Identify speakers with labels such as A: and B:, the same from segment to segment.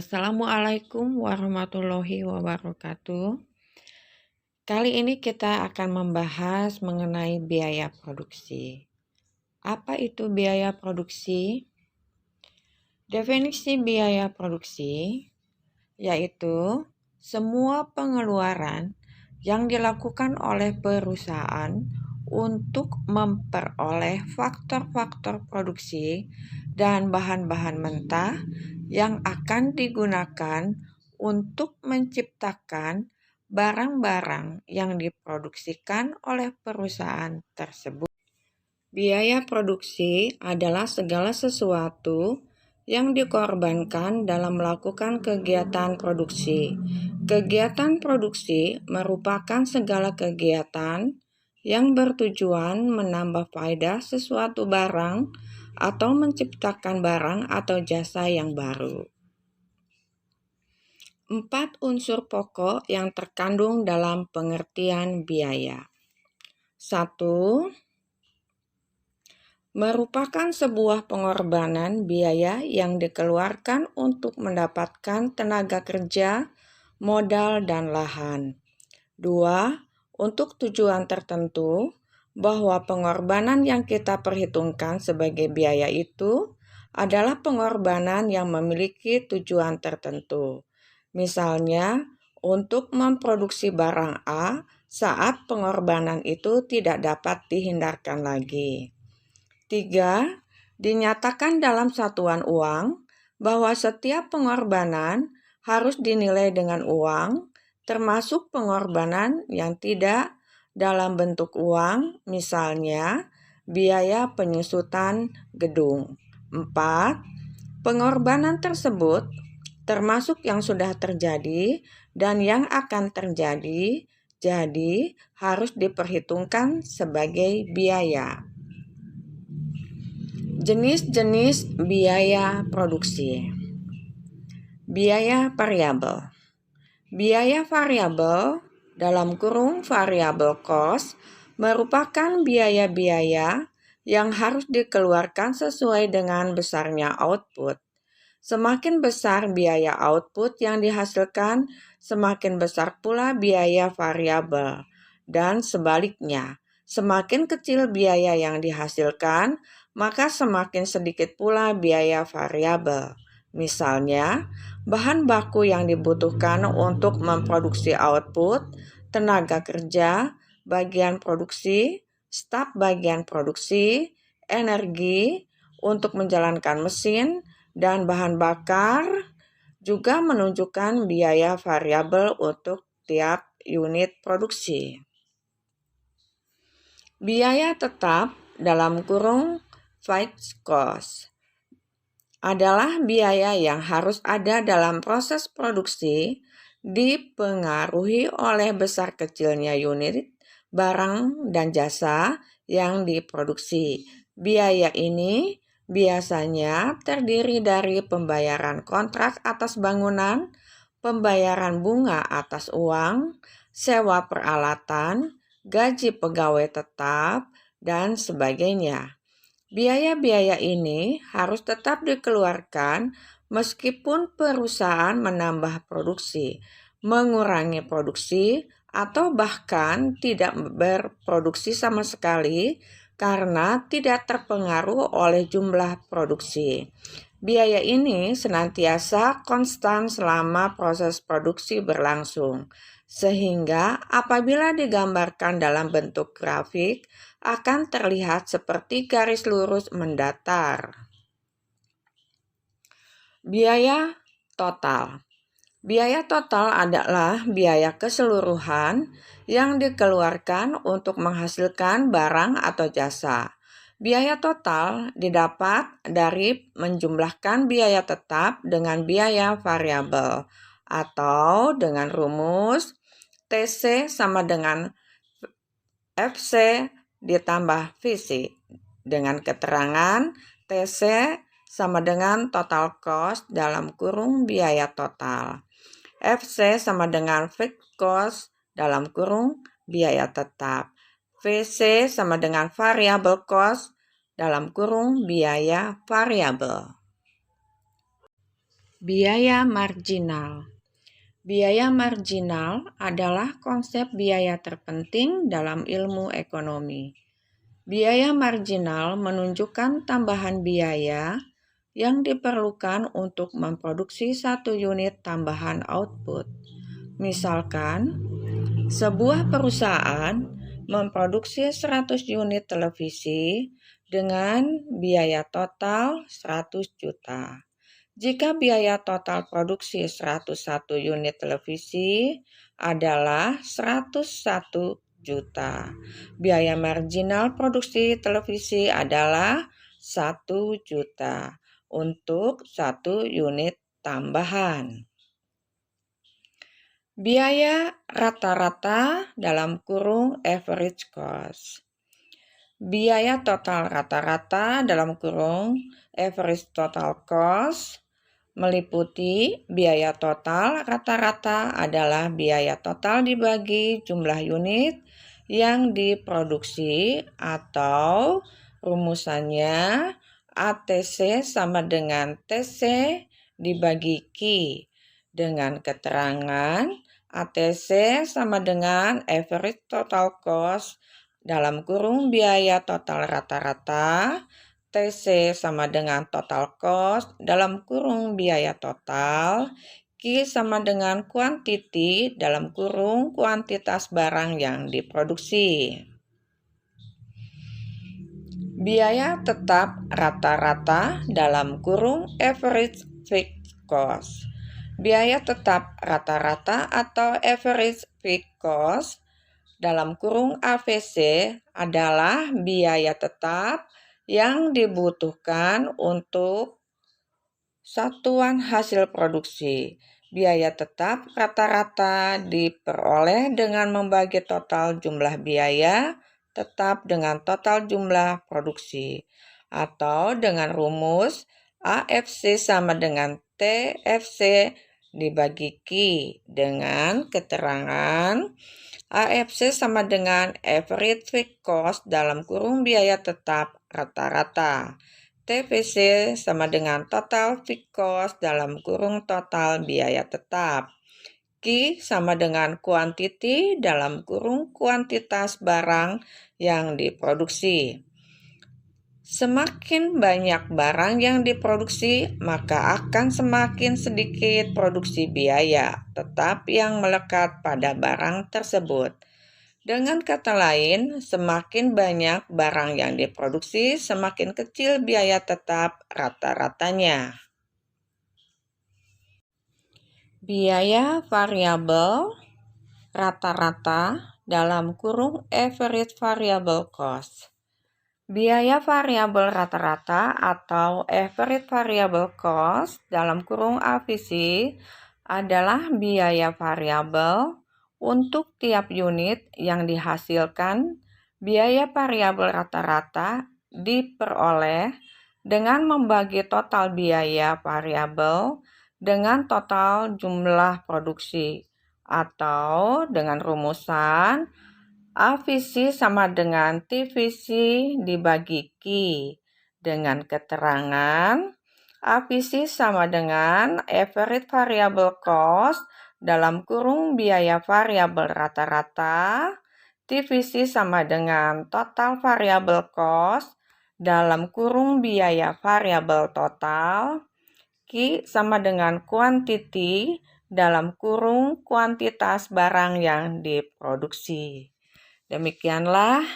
A: Assalamualaikum warahmatullahi wabarakatuh. Kali ini kita akan membahas mengenai biaya produksi. Apa itu biaya produksi? Definisi biaya produksi yaitu semua pengeluaran yang dilakukan oleh perusahaan untuk memperoleh faktor-faktor produksi dan bahan-bahan mentah yang akan digunakan untuk menciptakan barang-barang yang diproduksikan oleh perusahaan tersebut. Biaya produksi adalah segala sesuatu yang dikorbankan dalam melakukan kegiatan produksi. Kegiatan produksi merupakan segala kegiatan yang bertujuan menambah faedah sesuatu barang atau menciptakan barang atau jasa yang baru. 4 unsur pokok yang terkandung dalam pengertian biaya. 1. Merupakan sebuah pengorbanan biaya yang dikeluarkan untuk mendapatkan tenaga kerja, modal, dan lahan. 2. Untuk tujuan tertentu, bahwa pengorbanan yang kita perhitungkan sebagai biaya itu adalah pengorbanan yang memiliki tujuan tertentu. Misalnya, untuk memproduksi barang A saat pengorbanan itu tidak dapat dihindarkan lagi. 3. Dinyatakan dalam satuan uang bahwa setiap pengorbanan harus dinilai dengan uang, termasuk pengorbanan yang tidak dalam bentuk uang, misalnya biaya penyusutan gedung. 4. Pengorbanan tersebut termasuk yang sudah terjadi dan yang akan terjadi, jadi harus diperhitungkan sebagai biaya. Jenis-jenis biaya produksi. Biaya variabel. Biaya variabel dalam kurung variable cost merupakan biaya-biaya yang harus dikeluarkan sesuai dengan besarnya output. Semakin besar biaya output yang dihasilkan, semakin besar pula biaya variabel. Dan sebaliknya, semakin kecil biaya yang dihasilkan, maka semakin sedikit pula biaya variabel. Misalnya, bahan baku yang dibutuhkan untuk memproduksi output, tenaga kerja, bagian produksi, staf bagian produksi, energi untuk menjalankan mesin, dan bahan bakar juga menunjukkan biaya variabel untuk tiap unit produksi. Biaya tetap dalam kurung fixed cost adalah biaya yang harus ada dalam proses produksi dipengaruhi oleh besar kecilnya unit barang dan jasa yang diproduksi. Biaya ini biasanya terdiri dari pembayaran kontrak atas bangunan, pembayaran bunga atas uang, sewa peralatan, gaji pegawai tetap, dan sebagainya. Biaya-biaya ini harus tetap dikeluarkan meskipun perusahaan menambah produksi, mengurangi produksi, atau bahkan tidak berproduksi sama sekali karena tidak terpengaruh oleh jumlah produksi. Biaya ini senantiasa konstan selama proses produksi berlangsung, sehingga apabila digambarkan dalam bentuk grafik, akan terlihat seperti garis lurus mendatar. Biaya total. Biaya total adalah biaya keseluruhan yang dikeluarkan untuk menghasilkan barang atau jasa. Biaya total didapat dari menjumlahkan biaya tetap dengan biaya variabel atau dengan rumus TC sama dengan FC ditambah VC dengan keterangan TC sama dengan total cost dalam kurung biaya total. FC sama dengan fixed cost dalam kurung biaya tetap. VC sama dengan variable cost dalam kurung biaya variabel. Biaya marginal. Biaya marginal adalah konsep biaya terpenting dalam ilmu ekonomi. Biaya marginal menunjukkan tambahan biaya yang diperlukan untuk memproduksi satu unit tambahan output. Misalkan, sebuah perusahaan memproduksi 100 unit televisi dengan biaya total 100 juta. Jika biaya total produksi 101 unit televisi adalah 101 juta, biaya marginal produksi televisi adalah 1 juta untuk 1 unit tambahan. Biaya rata-rata (average cost). Biaya total rata-rata (average total cost) meliputi biaya total rata-rata adalah biaya total dibagi jumlah unit yang diproduksi, atau rumusannya ATC sama dengan TC dibagi Q, dengan keterangan ATC sama dengan average total cost (biaya total rata-rata), TC sama dengan total cost (biaya total), Q sama dengan quantity (kuantitas barang yang diproduksi). Biaya tetap rata-rata (average fixed cost). Biaya tetap rata-rata atau average fixed cost (AFC) adalah biaya tetap yang dibutuhkan untuk satuan hasil produksi. Biaya tetap rata-rata diperoleh dengan membagi total jumlah biaya tetap dengan total jumlah produksi, atau dengan rumus AFC sama dengan TFC dibagi Q, dengan keterangan AFC sama dengan average fixed cost (biaya tetap rata-rata), TVC sama dengan total fixed cost (total biaya tetap), Q sama dengan quantity (kuantitas barang yang diproduksi). Semakin banyak barang yang diproduksi, maka akan semakin sedikit produksi biaya tetap yang melekat pada barang tersebut. Dengan kata lain, semakin banyak barang yang diproduksi, semakin kecil biaya tetap rata-ratanya. Biaya variabel rata-rata (average variable cost). Biaya variabel rata-rata atau average variable cost (AVC) adalah biaya variabel untuk tiap unit yang dihasilkan. Biaya variabel rata-rata diperoleh dengan membagi total biaya variabel dengan total jumlah produksi, atau dengan rumusan AVC sama dengan TVC dibagi Q, dengan keterangan AVC sama dengan average variable cost (biaya variabel rata-rata), TVC sama dengan total variable cost (biaya variabel total), Q sama dengan quantity (kuantitas barang yang diproduksi). Demikianlah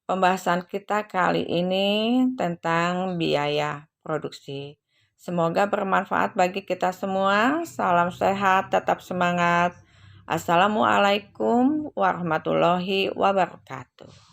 A: pembahasan kita kali ini tentang biaya produksi. Semoga bermanfaat bagi kita semua. Salam sehat, tetap semangat. Assalamualaikum warahmatullahi wabarakatuh.